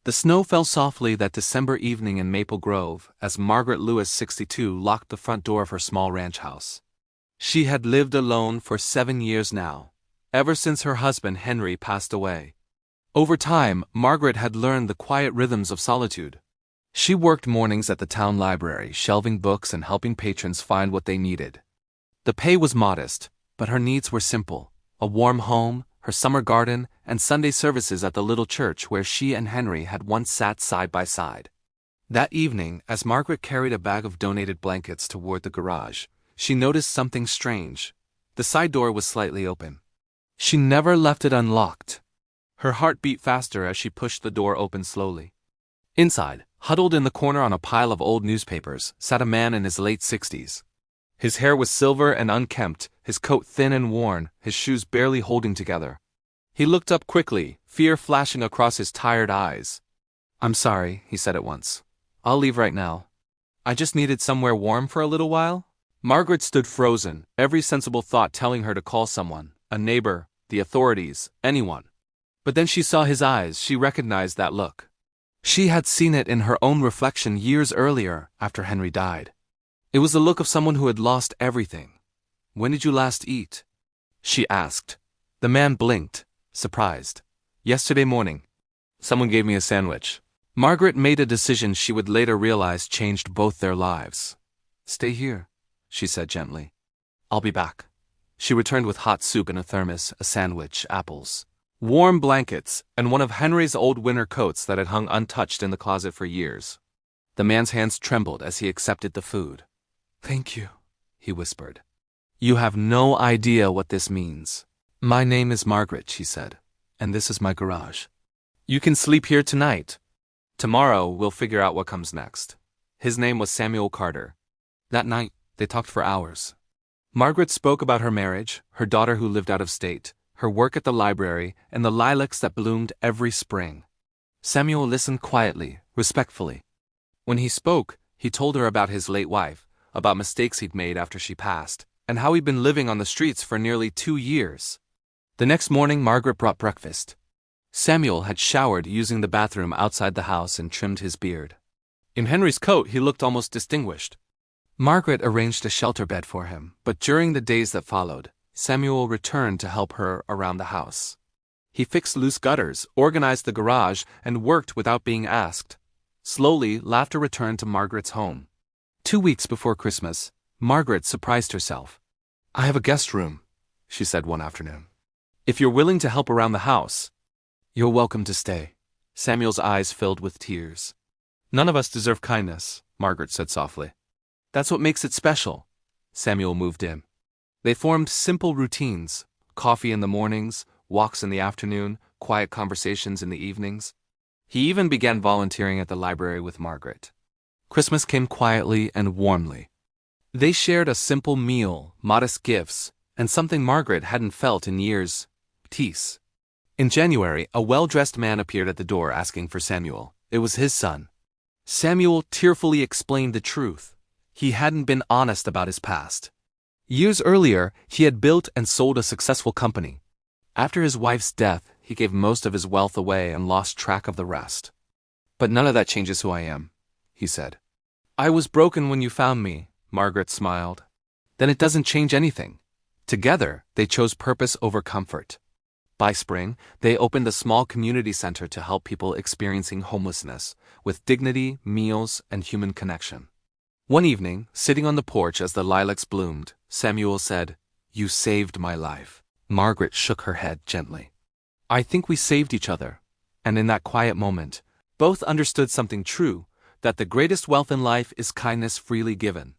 The snow fell softly that December evening in Maple Grove as Margaret Lewis, 62, locked the front door of her small ranch house. She had lived alone for 7 years now, ever since her husband Henry passed away. Over time, Margaret had learned the quiet rhythms of solitude. She worked mornings at the town library, shelving books and helping patrons find what they needed. The pay was modest, but her needs were simple: a warm home, her summer garden, and Sunday services at the little church where she and Henry had once sat side by side. That evening, as Margaret carried a bag of donated blankets toward the garage, she noticed something strange. The side door was slightly open. She never left it unlocked. Her heart beat faster as she pushed the door open slowly. Inside, huddled in the corner on a pile of old newspapers, sat a man in his late 60s. His hair was silver and unkempt, his coat thin and worn, his shoes barely holding together. He looked up quickly, fear flashing across his tired eyes. "I'm sorry," he said at once. "I'll leave right now. I just needed somewhere warm for a little while." Margaret stood frozen, every sensible thought telling her to call someone, a neighbor, the authorities, anyone. But then she saw his eyes. She recognized that look. She had seen it in her own reflection years earlier, after Henry died. It was the look of someone who had lost everything. "When did you last eat?" she asked. The man blinked, surprised. "Yesterday morning. Someone gave me a sandwich." Margaret made a decision she would later realize changed both their lives. "Stay here," she said gently. "I'll be back." She returned with hot soup in a thermos, a sandwich, apples, warm blankets, and one of Henry's old winter coats that had hung untouched in the closet for years. The man's hands trembled as he accepted the food. "Thank you," he whispered. "You have no idea what this means." "My name is Margaret," she said, "and this is my garage. You can sleep here tonight. Tomorrow we'll figure out what comes next." His name was Samuel Carter. That night, they talked for hours. Margaret spoke about her marriage, her daughter who lived out of state, her work at the library, and the lilacs that bloomed every spring. Samuel listened quietly, respectfully. When he spoke, he told her about his late wife, about mistakes he'd made after she passed, and how he'd been living on the streets for nearly 2 years. The next morning, Margaret brought breakfast. Samuel had showered using the bathroom outside the house and trimmed his beard. In Henry's coat, he looked almost distinguished. Margaret arranged a shelter bed for him, but during the days that followed, Samuel returned to help her around the house. He fixed loose gutters, organized the garage, and worked without being asked. Slowly, laughter returned to Margaret's home. 2 weeks before Christmas, Margaret surprised herself. "I have a guest room," she said one afternoon. "If you're willing to help around the house, you're welcome to stay." Samuel's eyes filled with tears. "None of us deserve kindness," Margaret said softly. "That's what makes it special." Samuel moved in. They formed simple routines: coffee in the mornings, walks in the afternoon, quiet conversations in the evenings. He even began volunteering at the library with Margaret. Christmas came quietly and warmly. They shared a simple meal, modest gifts, and something Margaret hadn't felt in years: peace. In January, a well-dressed man appeared at the door asking for Samuel. It was his son. Samuel tearfully explained the truth. He hadn't been honest about his past. Years earlier, he had built and sold a successful company. After his wife's death, he gave most of his wealth away and lost track of the rest. "But none of that changes who I am," he said. "I was broken when you found me," Margaret smiled. "Then it doesn't change anything." Together, they chose purpose over comfort. By spring, they opened a small community center to help people experiencing homelessness, with dignity, meals, and human connection. One evening, sitting on the porch as the lilacs bloomed, Samuel said, "You saved my life." Margaret shook her head gently. "I think we saved each other." And in that quiet moment, both understood something true: that the greatest wealth in life is kindness freely given.